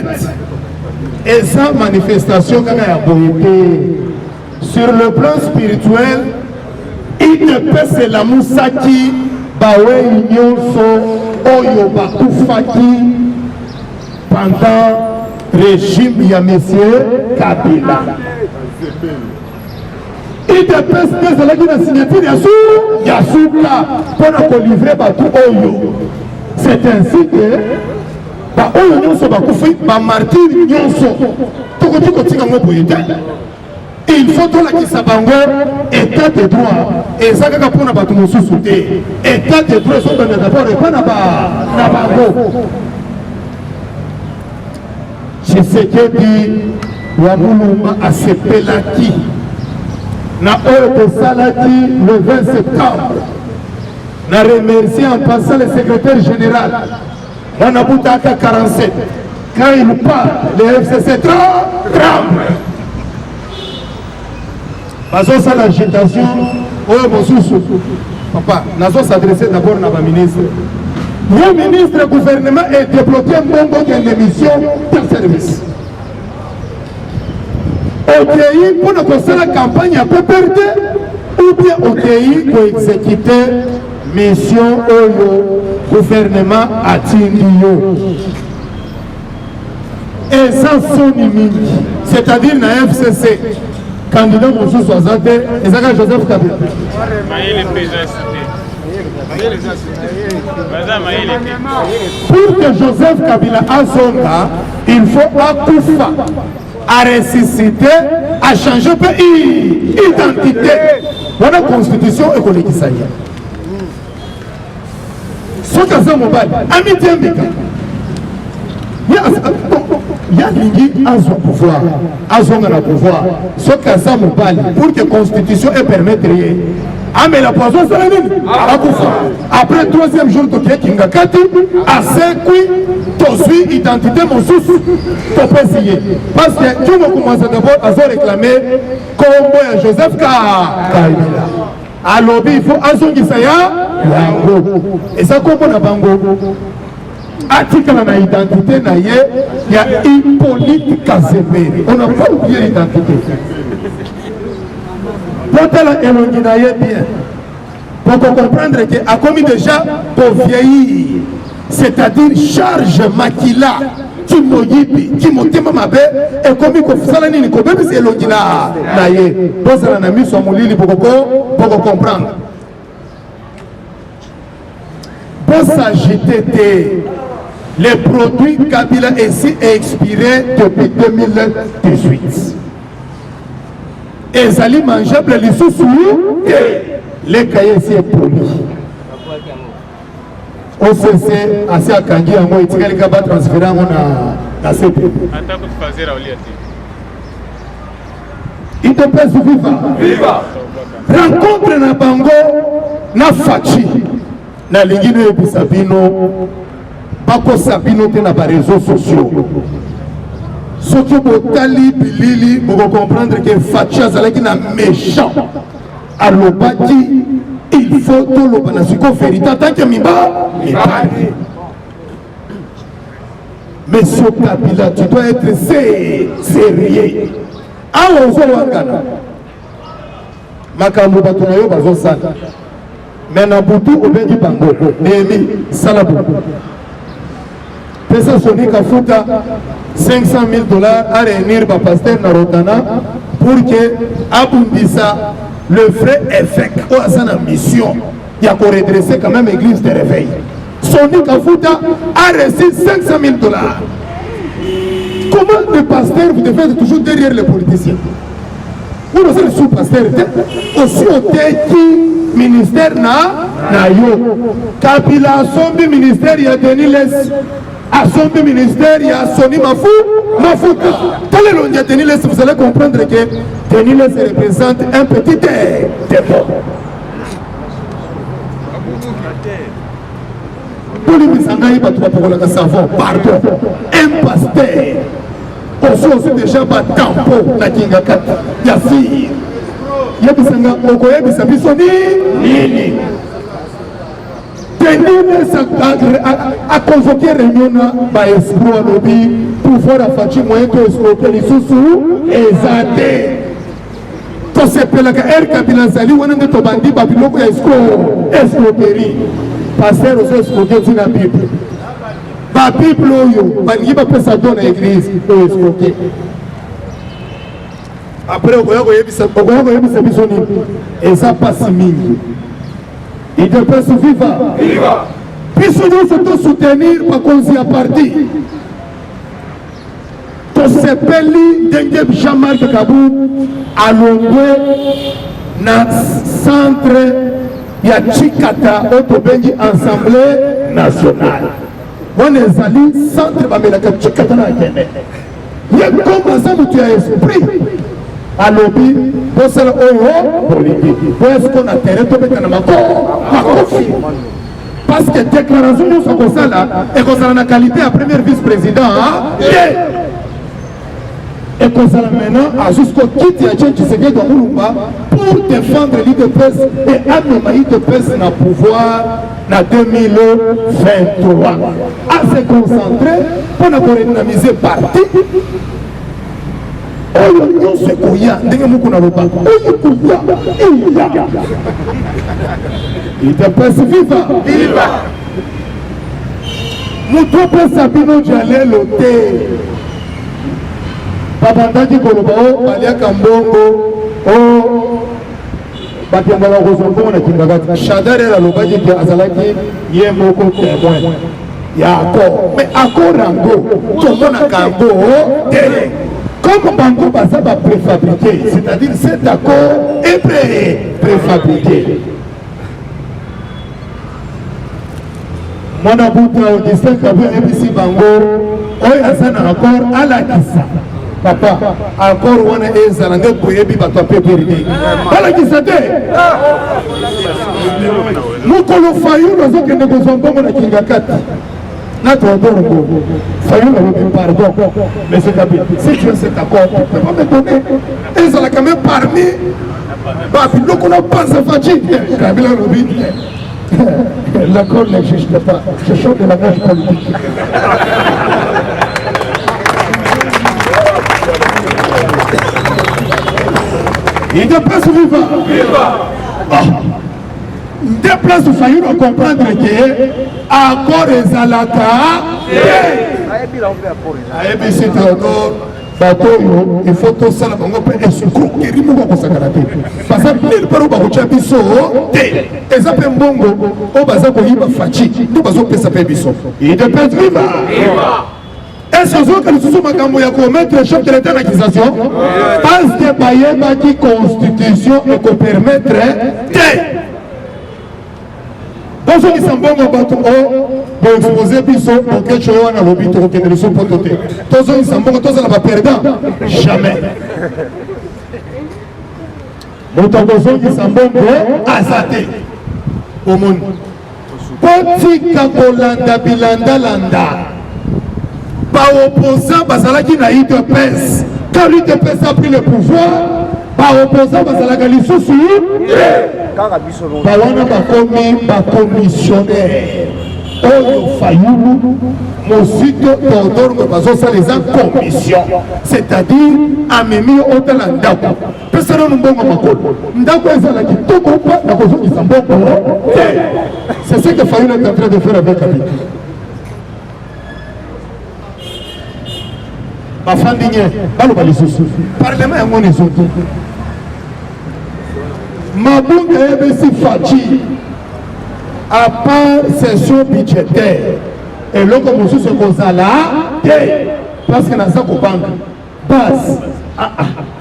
fait, et sans manifestation, sur le plan spirituel, il ne peut se la moussaki, bawe nyonso, oyo bakufaki, pendant le régime ya monsieur Kabila. Il te pèse que c'est la signature Yasuka pour nous livrer Batou Oyo. C'est ainsi que ba Oyo Nyonso Bakufi, ba martyr Nyonso, Tokoti Kotika Mopoyete. Il faut que la Kisabango, état de droit, et ça que pour Batou Moussousouté, état de droit, sont d'abord et pas Nabango. Je sais que dit Wamuluma a sepelaki. Na heure de Salati le 20 septembre. Na remercié en passant le secrétaire général. Manaboutaka 47. Quand il parle, le FCC tremble. Passons à l'agitation. Oh, mon sous. Papa, nous allons s'adresser d'abord à la ministre. Le ministre du gouvernement est débloqué un bon d'émission de service. OTI pour nous la campagne à peu perdre ou bien OTI pour exécuter mission au gouvernement à Tindio. Et sans son limite, c'est-à-dire dans la FCC, candidat Moussou Soazate et Zaka Joseph Kabila. Pour que Joseph Kabila a son cas, il faut Akoufa à ressusciter, à changer d'identité. Voilà la constitution économique. Ce que ça mobile, amitié Mbika. Il y a l'Ingi à son pouvoir, à son pouvoir. Ce que ça mobile, pour que la constitution permette rien. Ah mais la poisson c'est la ligne. Après le troisième jour de Kingakati, à 5 tu identité mon sous pour préciser. Parce que tout le monde commence d'abord à se réclamer comme Joseph Kabila. À lobby, il faut Azongi Saya, et ça comme on a bango. Article na identité na ye, il y a Hippolyte Kazembe. On n'a pas oublié l'identité. Pour élonginaye bien, pour comprendre qu'à commis déjà pour vieillir, c'est-à-dire charge makila, qui moyibi, qui motema mabe, et commis qu'on fasse la nini, qu'on peut se élongina naye. Pour ça, on a mis son moulili pour comprendre. Pour s'agiter les produits Kabila ici est expiré depuis 2018. Et Zali mangeable les sous-sous les cahiers ici est poli. On sait assez à Kangi en moi, il y a un transfert à cette époque. Il te plaît viva. Rencontre na bango na fachi na lingino et Sabino bako Sabino te na ba réseaux sociaux. Ce qui est tali bilili pour comprendre que Fachi azalaki na méchant alobaki il faut tout le banasiko vérité tant que miba Monsieur Kabila, tu dois être sérieux. Ah on voit wangana makambo bato na yo bazosala mais na butu obengi bango nemi salabu pesa soni kafuta $500,000 à réunir par pasteur Narotana pour que abundissa le vrai effet ou à sa mission il y a pour redresser quand même l'église de réveil. Soni Kafuta a reçu $500,000. Comment le pasteur vous devez être toujours derrière les politiciens? Vous avez le sous-pasteur aussi au qui ministère na yo Kabila sombi ministère il y a Denis Les à son ministère il y a Soni Mafuta. Quel est le nom de Denis Les? Vous allez comprendre que Denis Les représente un petit démon. Pour les misangaï pour le savon, pardon, un pasteur aussi déjà pas tampon na kingakat yasir yebisanga okoyebisa biso nini tenir à convoquer réunion par escroc lobby pour voir la fatigue moyen que escroquer les sous et zate. To se pelaka Kabila zali wana nde to bandi ba biloko ya escroquerie. Pasteur aux escroquer na Bible. Ba Bible oyo bangi ba pesa don na église o escroquer. Après okoyako yebisa biso nini eza pasi mingi. Il te peut se vivre. Biso nyonso to soutenir bakonzi ya parti. To sepeli ndenge Jean-Marc Kabou alongwe na centre ya Chikata oyo tobengi Assemblée nationale. Wana ezali centre bamelaka Chikata na akende. Ye koma aza moto ya esprit alobi posala oyo politique po esko na terrain tobeta na makofi parce que déclaration nyonso akosala ekozala na qualité ya premier vice-président ekozala maintenant jusqu'au kiti ya Jean Tshisekedi wa Mulumba pour défendre l'UDPS et amema l'UDPS na pouvoir na 2023 à se concentrer pour na koredynamiser parti oyo nyonso ekoya ndenge moko na lobaka oyo koya UDPS viva moto opesa bino jalelo te babandaki koloba o baliaka mbongo o bakendaka kozwa mbongo na kingakati Shadari alobaki ke azalaki ye moko témoin ya accord mais accord yango tomonaka yango te comme bango baza bapréfabriqué c'est-à-dire cet accord est préfabriqué. Mwana buta Augustin Kabou ebisi bango oyo aza na accord alakisa papa accord wana ezala nde boyebi bato apeperi balakisa te mokolo Fayulu azokende kozwa mbongo na kingakati na Théodore Ngo Fayulu alobi pardon monsieur Kabila si tu as cet accord tu peux pas me donner ezala quand même parmi babiloko na panza faci Kabila alobi l'accord n'existe pas ce sont de la gauche politique. Il déplace vivant. Il déplace Fayulu à comprendre que accord ezalaka. Ayebi Théodore Batoyo il faut tout ça la bango pe escroquerie moko kosakana te parce que nil paro bakotia biso te eza pe mbongo o baza koyiba faci nde bazopesa pe biso il déplace vivant. Est-ce que nous sommes à commettre le chef de l'État d'accusation parce que Bayeba qui constitution et qu'on permettre dans ce qui s'en va au bateau pour exposer Bisso pour quelque chose à l'hôpital pour qu'il ne soit pas doté. Tous ceux qui s'en vont, tous ceux qui perdant, jamais. Motokozo qui s'en vont pour Azate au monde. Potika Bolanda Bilanda Landa. Par opposant Bazalaki na UDPS. Quand l'UDPS a pris le pouvoir, par opposant Bazalaki Lissoussou, Bawana bakomi bakomissionnaire. Oyo Fayulu, Mosito Théodore Bazosa les en commission. C'est-à-dire, Amemi Otala Ndako. Personne ne peut pas Ndako Ezalaki, Toko pas, Nakozo qui s'en va. C'est ce que Fayulu est en train de faire avec Abid. Bafandinye, baloba lisusu. Parlement yango nezoto. Mabunga ebesi faci. À part session budgétaire. Et là comme on se kozala, parce que naza ko banque. Base.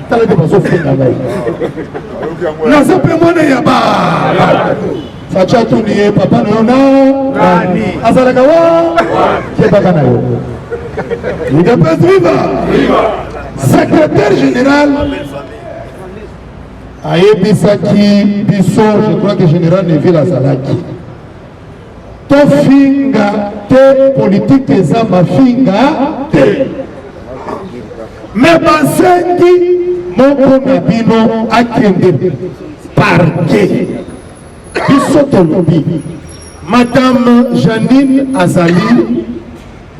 Tala de baso fina ngai. Naza pe mona ya ba. Facha tuni papa no na. Nani. Azala kawa. Kebaka na yo. Il est pas secrétaire général Ayebisaki Bisso, je crois que général Neville Azalaki. Tofinga te politique eza mafinga te. Mais basengi moko na bino akende parquet. Bisso tolobi. Madame Janine Azali,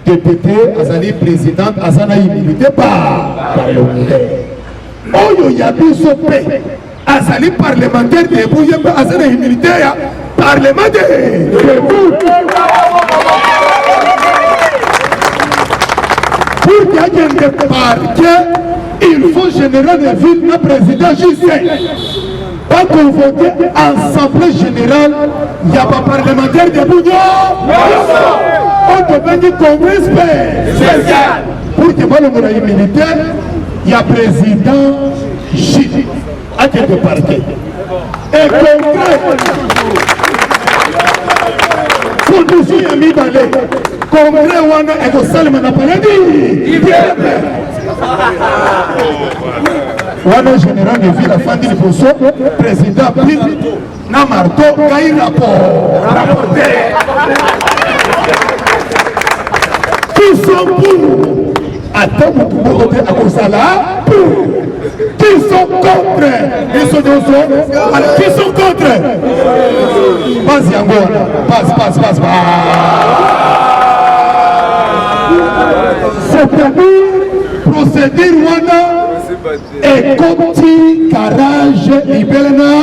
députée, Azali présidente, Azana immunité parlementaire. Oyo Yabiso P, Azali parlementaire de Bouyemba, Azana immunité parlementaire. Pour qu'il y ait des parquets, il faut général de ville, le président Justin. Pas convoqué assemblée générale, il n'y a pas parlementaire de Bougnon. On te fait du congrès spécial. Pour que le militaire, il y a président J. À quel parquet. Et congrès. Pour nous y a mis dans les congrès, on a un salman à paradis. Wana général de ville a fait une président Pile na marteau gaï rapporté qui sont pour attends pour côté à Kosala qui sont contre ils sont qui sont contre passe Yangola passe c'est-à-dire procédure Wana et Koti Karage Ibelena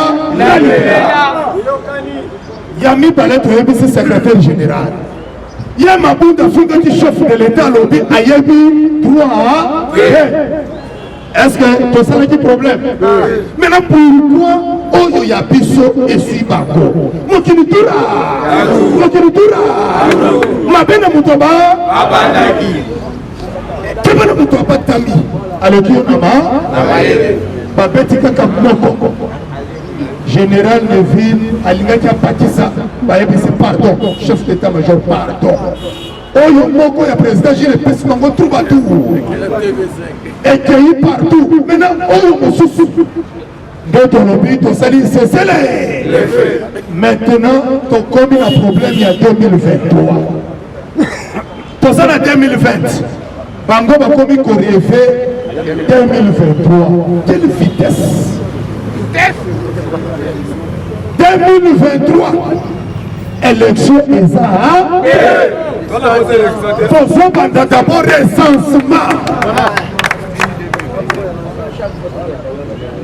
Yami Balet c'est secrétaire général. Yama Bounda Fouga qui chef de l'État lobby Ayebi droit. Est-ce que tu as un problème? Maintenant pourquoi Oyo Yabiso et Suibako Mokinitura Mabena Mutoba Abandaki Kebana Mutoba Tami Alokio Nama Babeti Kaka Moko Général Neville Alingaki Patissa Bayebisi pardon chef d'état-major pardon Oyo Moko ya président Gilles Pesmango Troubadour écueilli partout maintenant Oyo Mosusu d'autres lobbies ton sali c'est scellé maintenant ton commis a problème il y a 2023 ton sali a 2020 Bango va commis Koréfé 2023 quelle vitesse 2023 élection exact faut d'abord recensement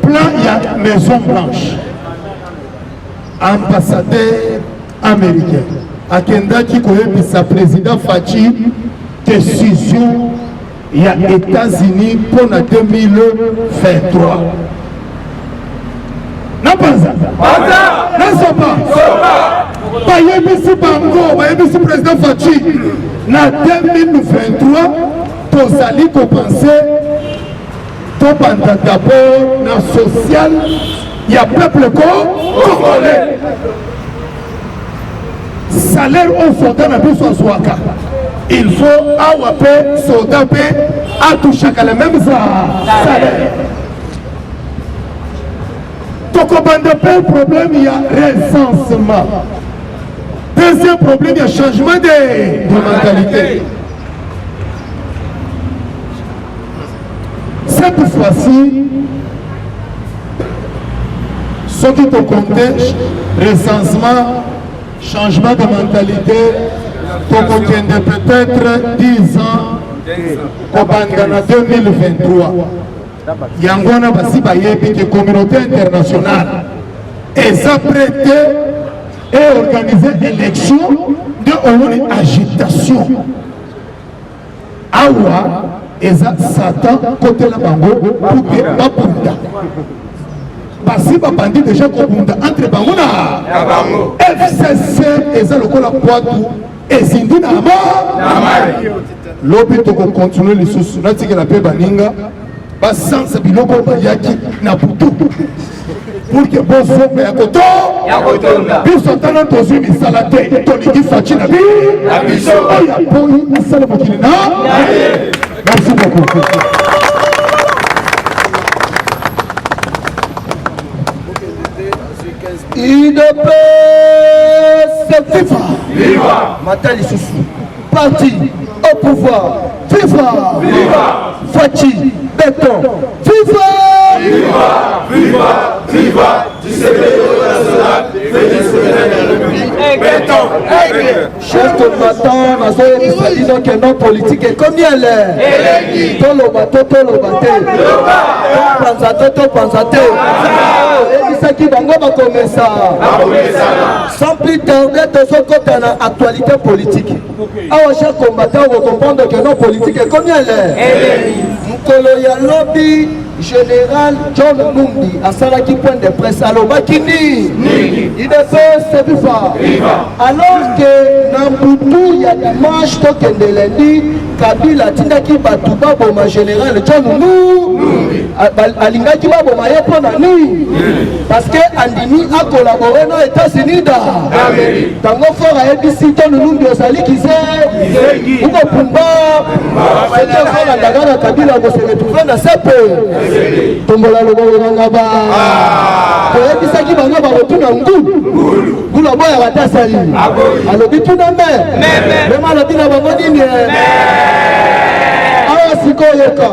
plan il y a Maison Blanche ambassadeur américain Akenda qui connaît sa président Fachi décision il y a États-Unis pour la 2023 non pas ça non pas Bayebisi Bango Bayebisi président Fachi na 2023 tozali kopenser topanda d'abord na social il y a peuple congolais salaire au soldat na biso swaka il faut awape soldat pe atushaka les mêmes salaire tokobanda pe problème il y a recensement. Deuxième problème, il y a changement de mentalité. Cette fois-ci, ce qui te comptait, recensement, changement de mentalité, tu contiens peut-être 10 ans, au Bangana 2023. Yangona Basi Bayebi, qui est communauté internationale, et ça prêtait et organiser l'élection de une agitation. Awa, et ça, Satan, côté la bango, pour que Babunda. Parce que Babandi déjà Babunda entre Bangona, FCC, et ça, le col à Poitou, et Sindina Ama. L'objet de continuer les sous, là, c'est que la paix Baninga, pas sans Biloko Bayaki, Naputu. Pour que bon soit fait à côté, puis son talent aux yeux, il s'alaté, ton équipe Fachi Nabi, merci beaucoup. UDPS FIFA, viva, Matali Soussou, parti au pouvoir, FIFA, viva, Fachi, béton, FIFA, viva, viva, viva, du secrétaire national, Félix République. Chers combattants, nous que nos politiques et combien l'air Toloba, sans plus tarder, actualité politique. Alors, chers combattants, vous comprenez que nos politiques et combien l'air Mkoloya lobby général John Numbi à Salaki point de presse à l'Obakini il est viva alors que Nambutu il y a dimanche token de lundi Kabila tindaki batuba boma général John Numbi alingaki boma yepo nani parce que Andini a collaboré dans les États-Unis tango fort a ABC John Numbi osali kise uko pumba c'était fort ndagana Kabila ko se retrouver na sepe tombola loboko ngaba koyebisaki bango bakotuna ngula boya batasali alobi tuna mema alobi na bango nini awa sikoyoka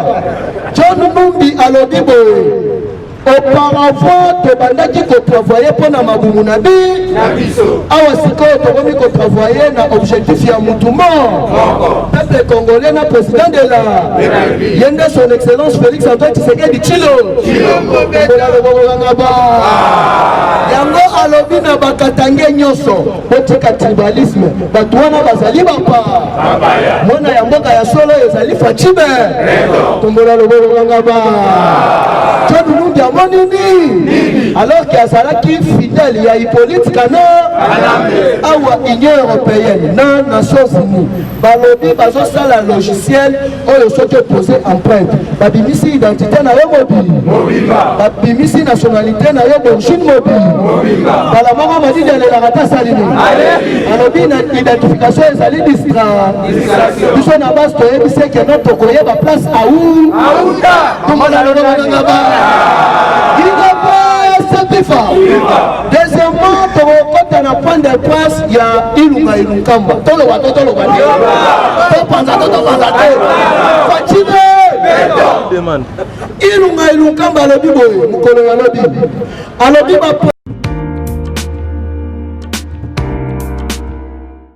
John Numbi alobi boye auparavant tobandaki kotravaye mpo na mabumu na biso awa sikoyo tokomi kotravaye na objectif ya mutu mort peuple congolais na président de la yende son excellence Félix Antoine Tshisekedi yango alobi na bakatange nyonso botika tribalisme bato wana bazali bapa mwana ya mboka ya solo ezali Facibe tombola loboko ngaba Numbi amonini alors qu'il y a Zalaki fidèle, il y a Hippolyte Kana awa Union européenne na Nations Unies balobi bazo sala logiciel oyo soki posé empreinte babimisi identité na yo mobile babimisi nationalité na yo d'origine mobile bala moko madi de la rata salini alobi na identification ezali distra biso na base toyebise ke notre koyeba place aou tomona lolonga ngaba deuxièmement, quand on a point de presse, il y a Ilunga Ilunkamba. Toloba. Ilunga Ilunkamba,